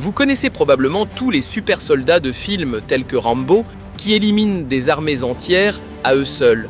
Vous connaissez probablement tous les super soldats de films tels que Rambo qui éliminent des armées entières à eux seuls.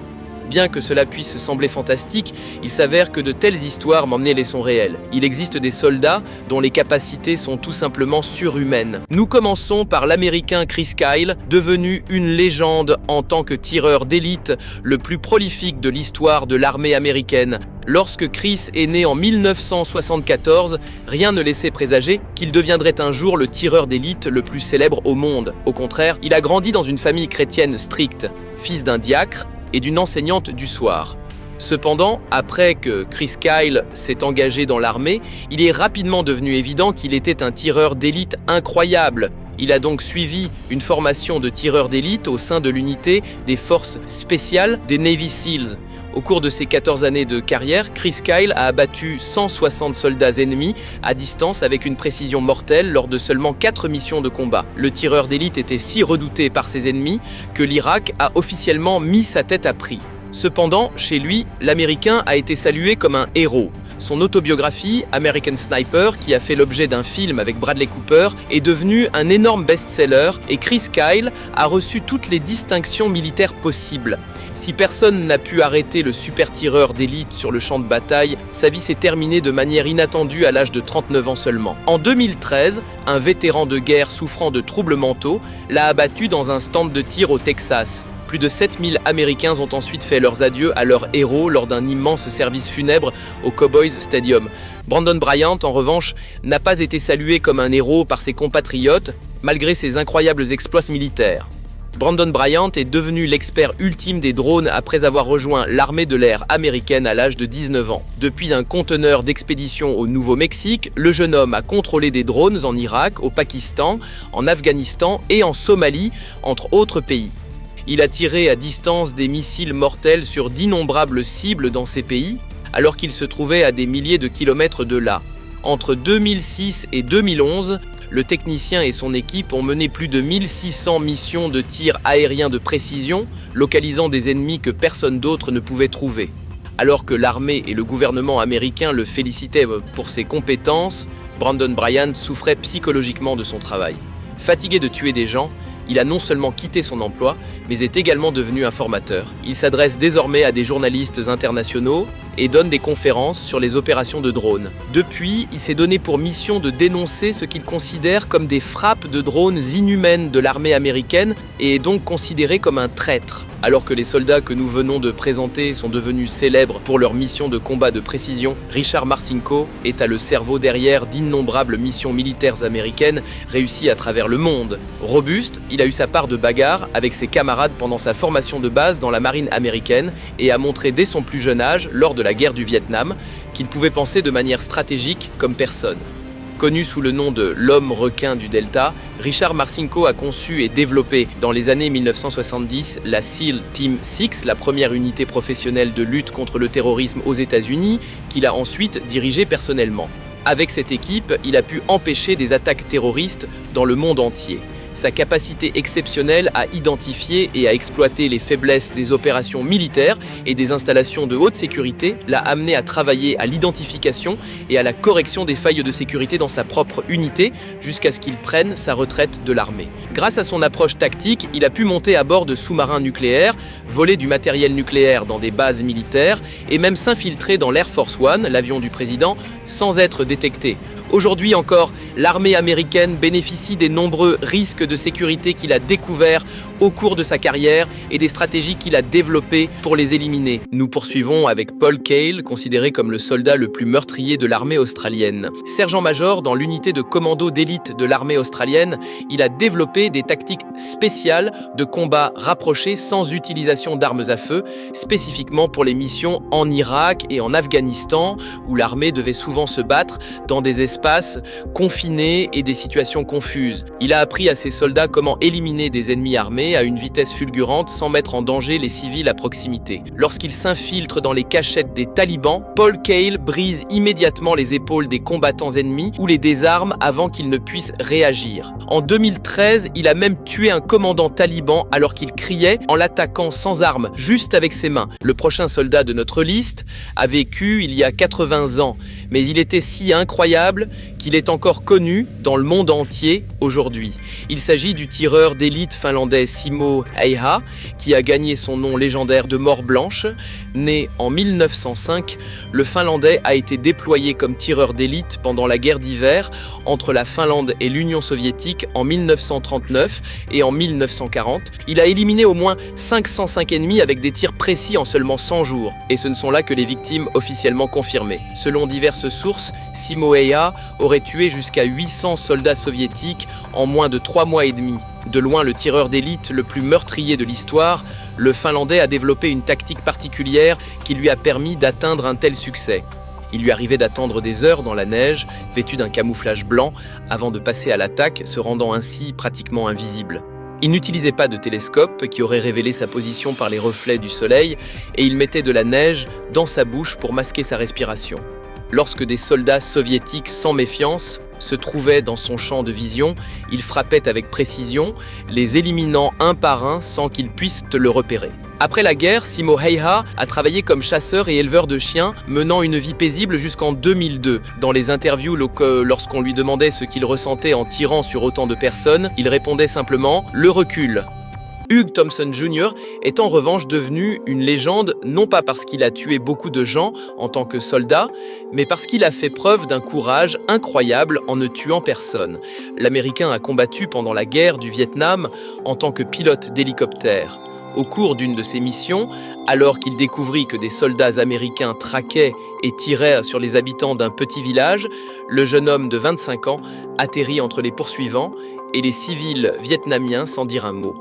Bien que cela puisse sembler fantastique, il s'avère que de telles histoires m'emmenaient les sons réels. Il existe des soldats dont les capacités sont tout simplement surhumaines. Nous commençons par l'Américain Chris Kyle, devenu une légende en tant que tireur d'élite le plus prolifique de l'histoire de l'armée américaine. Lorsque Chris est né en 1974, rien ne laissait présager qu'il deviendrait un jour le tireur d'élite le plus célèbre au monde. Au contraire, il a grandi dans une famille chrétienne stricte, fils d'un diacre et d'une enseignante du soir. Cependant, après que Chris Kyle s'est engagé dans l'armée, il est rapidement devenu évident qu'il était un tireur d'élite incroyable. Il a donc suivi une formation de tireur d'élite au sein de l'unité des forces spéciales des Navy SEALs. Au cours de ses 14 années de carrière, Chris Kyle a abattu 160 soldats ennemis à distance avec une précision mortelle lors de seulement 4 missions de combat. Le tireur d'élite était si redouté par ses ennemis que l'Irak a officiellement mis sa tête à prix. Cependant, chez lui, l'Américain a été salué comme un héros. Son autobiographie, American Sniper, qui a fait l'objet d'un film avec Bradley Cooper, est devenue un énorme best-seller et Chris Kyle a reçu toutes les distinctions militaires possibles. Si personne n'a pu arrêter le super tireur d'élite sur le champ de bataille, sa vie s'est terminée de manière inattendue à l'âge de 39 ans seulement. En 2013, un vétéran de guerre souffrant de troubles mentaux l'a abattu dans un stand de tir au Texas. Plus de 7000 Américains ont ensuite fait leurs adieux à leur héros lors d'un immense service funèbre au Cowboys Stadium. Brandon Bryant, en revanche, n'a pas été salué comme un héros par ses compatriotes, malgré ses incroyables exploits militaires. Brandon Bryant est devenu l'expert ultime des drones après avoir rejoint l'armée de l'air américaine à l'âge de 19 ans. Depuis un conteneur d'expédition au Nouveau-Mexique, le jeune homme a contrôlé des drones en Irak, au Pakistan, en Afghanistan et en Somalie, entre autres pays. Il a tiré à distance des missiles mortels sur d'innombrables cibles dans ces pays, alors qu'il se trouvait à des milliers de kilomètres de là. Entre 2006 et 2011, le technicien et son équipe ont mené plus de 1600 missions de tir aérien de précision, localisant des ennemis que personne d'autre ne pouvait trouver. Alors que l'armée et le gouvernement américain le félicitaient pour ses compétences, Brandon Bryant souffrait psychologiquement de son travail. Fatigué de tuer des gens, il a non seulement quitté son emploi, mais est également devenu un formateur. Il s'adresse désormais à des journalistes internationaux et donne des conférences sur les opérations de drones. Depuis, il s'est donné pour mission de dénoncer ce qu'il considère comme des frappes de drones inhumaines de l'armée américaine et est donc considéré comme un traître. Alors que les soldats que nous venons de présenter sont devenus célèbres pour leur mission de combat de précision, Richard Marcinko est le cerveau derrière d'innombrables missions militaires américaines réussies à travers le monde. Robuste, il a eu sa part de bagarre avec ses camarades pendant sa formation de base dans la marine américaine et a montré dès son plus jeune âge, lors de la guerre du Vietnam, qu'il pouvait penser de manière stratégique comme personne. Connu sous le nom de l'homme requin du Delta, Richard Marcinko a conçu et développé dans les années 1970 la SEAL Team 6, la première unité professionnelle de lutte contre le terrorisme aux États-Unis, qu'il a ensuite dirigée personnellement. Avec cette équipe, il a pu empêcher des attaques terroristes dans le monde entier. Sa capacité exceptionnelle à identifier et à exploiter les faiblesses des opérations militaires et des installations de haute sécurité l'a amené à travailler à l'identification et à la correction des failles de sécurité dans sa propre unité jusqu'à ce qu'il prenne sa retraite de l'armée. Grâce à son approche tactique, il a pu monter à bord de sous-marins nucléaires, voler du matériel nucléaire dans des bases militaires et même s'infiltrer dans l'Air Force One, l'avion du président, sans être détecté. Aujourd'hui encore, l'armée américaine bénéficie des nombreux risques de sécurité qu'il a découverts au cours de sa carrière et des stratégies qu'il a développées pour les éliminer. Nous poursuivons avec Paul Kale, considéré comme le soldat le plus meurtrier de l'armée australienne. Sergent-major dans l'unité de commando d'élite de l'armée australienne, il a développé des tactiques spéciales de combat rapprochés sans utilisation d'armes à feu, spécifiquement pour les missions en Irak et en Afghanistan, où l'armée devait souvent se battre dans des espaces confinés et des situations confuses. Il a appris à ses soldats comment éliminer des ennemis armés à une vitesse fulgurante sans mettre en danger les civils à proximité. Lorsqu'il s'infiltre dans les cachettes des talibans, Paul Kale brise immédiatement les épaules des combattants ennemis ou les désarme avant qu'ils ne puissent réagir. En 2013, il a même tué un commandant taliban alors qu'il criait en l'attaquant sans armes, juste avec ses mains. Le prochain soldat de notre liste a vécu il y a 80 ans, mais il était si incroyable probable qu'il est encore connu dans le monde entier aujourd'hui. Il s'agit du tireur d'élite finlandais Simo Häyhä, qui a gagné son nom légendaire de mort blanche. Né en 1905, le Finlandais a été déployé comme tireur d'élite pendant la guerre d'hiver entre la Finlande et l'Union soviétique en 1939 et en 1940. Il a éliminé au moins 505 ennemis avec des tirs précis en seulement 100 jours. Et ce ne sont là que les victimes officiellement confirmées. Selon diverses sources, Simo Häyhä aurait tué jusqu'à 800 soldats soviétiques en moins de 3 mois et demi. De loin le tireur d'élite le plus meurtrier de l'histoire, le Finlandais a développé une tactique particulière qui lui a permis d'atteindre un tel succès. Il lui arrivait d'attendre des heures dans la neige, vêtu d'un camouflage blanc, avant de passer à l'attaque, se rendant ainsi pratiquement invisible. Il n'utilisait pas de télescope qui aurait révélé sa position par les reflets du soleil, et il mettait de la neige dans sa bouche pour masquer sa respiration. Lorsque des soldats soviétiques sans méfiance se trouvaient dans son champ de vision, il frappait avec précision, les éliminant un par un sans qu'ils puissent le repérer. Après la guerre, Simo Häyhä a travaillé comme chasseur et éleveur de chiens, menant une vie paisible jusqu'en 2002. Dans les interviews, lorsqu'on lui demandait ce qu'il ressentait en tirant sur autant de personnes, il répondait simplement « le recul ». Hugh Thompson Jr. est en revanche devenu une légende non pas parce qu'il a tué beaucoup de gens en tant que soldat, mais parce qu'il a fait preuve d'un courage incroyable en ne tuant personne. L'Américain a combattu pendant la guerre du Vietnam en tant que pilote d'hélicoptère. Au cours d'une de ses missions, alors qu'il découvrit que des soldats américains traquaient et tiraient sur les habitants d'un petit village, le jeune homme de 25 ans atterrit entre les poursuivants et les civils vietnamiens sans dire un mot.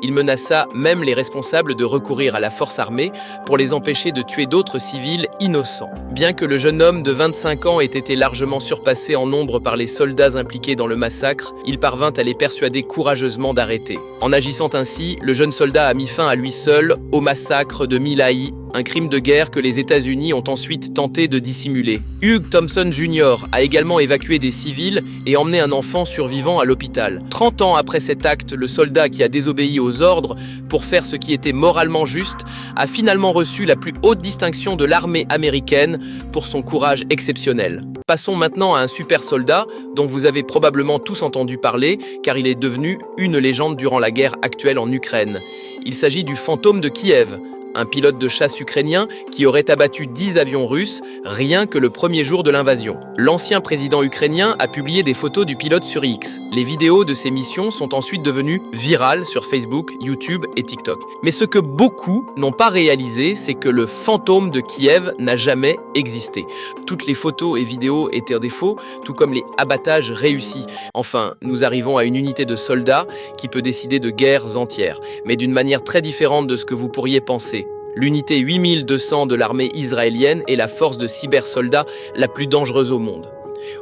Il menaça même les responsables de recourir à la force armée pour les empêcher de tuer d'autres civils innocents. Bien que le jeune homme de 25 ans ait été largement surpassé en nombre par les soldats impliqués dans le massacre, il parvint à les persuader courageusement d'arrêter. En agissant ainsi, le jeune soldat a mis fin à lui seul au massacre de My Lai, un crime de guerre que les États-Unis ont ensuite tenté de dissimuler. Hugh Thompson Jr. a également évacué des civils et emmené un enfant survivant à l'hôpital. 30 ans après cet acte, le soldat qui a désobéi aux ordres pour faire ce qui était moralement juste a finalement reçu la plus haute distinction de l'armée américaine pour son courage exceptionnel. Passons maintenant à un super soldat dont vous avez probablement tous entendu parler car il est devenu une légende durant la guerre actuelle en Ukraine. Il s'agit du fantôme de Kiev, un pilote de chasse ukrainien qui aurait abattu 10 avions russes rien que le premier jour de l'invasion. L'ancien président ukrainien a publié des photos du pilote sur X. Les vidéos de ces missions sont ensuite devenues virales sur Facebook, YouTube et TikTok. Mais ce que beaucoup n'ont pas réalisé, c'est que le fantôme de Kiev n'a jamais existé. Toutes les photos et vidéos étaient des faux, tout comme les abattages réussis. Enfin, nous arrivons à une unité de soldats qui peut décider de guerres entières, mais d'une manière très différente de ce que vous pourriez penser. L'unité 8200 de l'armée israélienne est la force de cybersoldats la plus dangereuse au monde.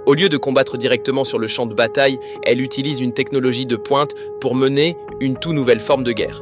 Au lieu de combattre directement sur le champ de bataille, elle utilise une technologie de pointe pour mener une toute nouvelle forme de guerre.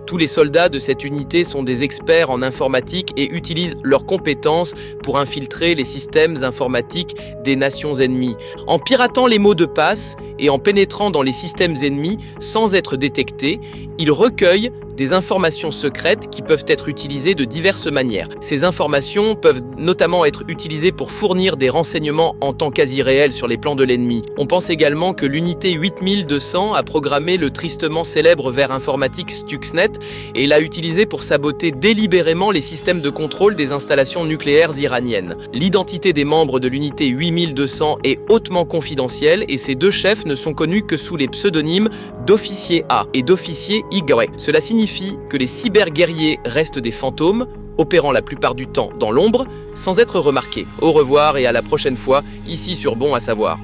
Tous les soldats de cette unité sont des experts en informatique et utilisent leurs compétences pour infiltrer les systèmes informatiques des nations ennemies. En piratant les mots de passe et en pénétrant dans les systèmes ennemis sans être détectés, ils recueillent des informations secrètes qui peuvent être utilisées de diverses manières. Ces informations peuvent notamment être utilisées pour fournir des renseignements en temps quasi réel sur les plans de l'ennemi. On pense également que l'unité 8200 a programmé le tristement célèbre ver informatique Stuxnet et l'a utilisé pour saboter délibérément les systèmes de contrôle des installations nucléaires iraniennes. L'identité des membres de l'unité 8200 est hautement confidentielle et ces deux chefs ne sont connus que sous les pseudonymes d'officier A et d'officier Y. Cela signifie que les cyberguerriers restent des fantômes, opérant la plupart du temps dans l'ombre, sans être remarqués. Au revoir et à la prochaine fois, ici sur Bon à savoir.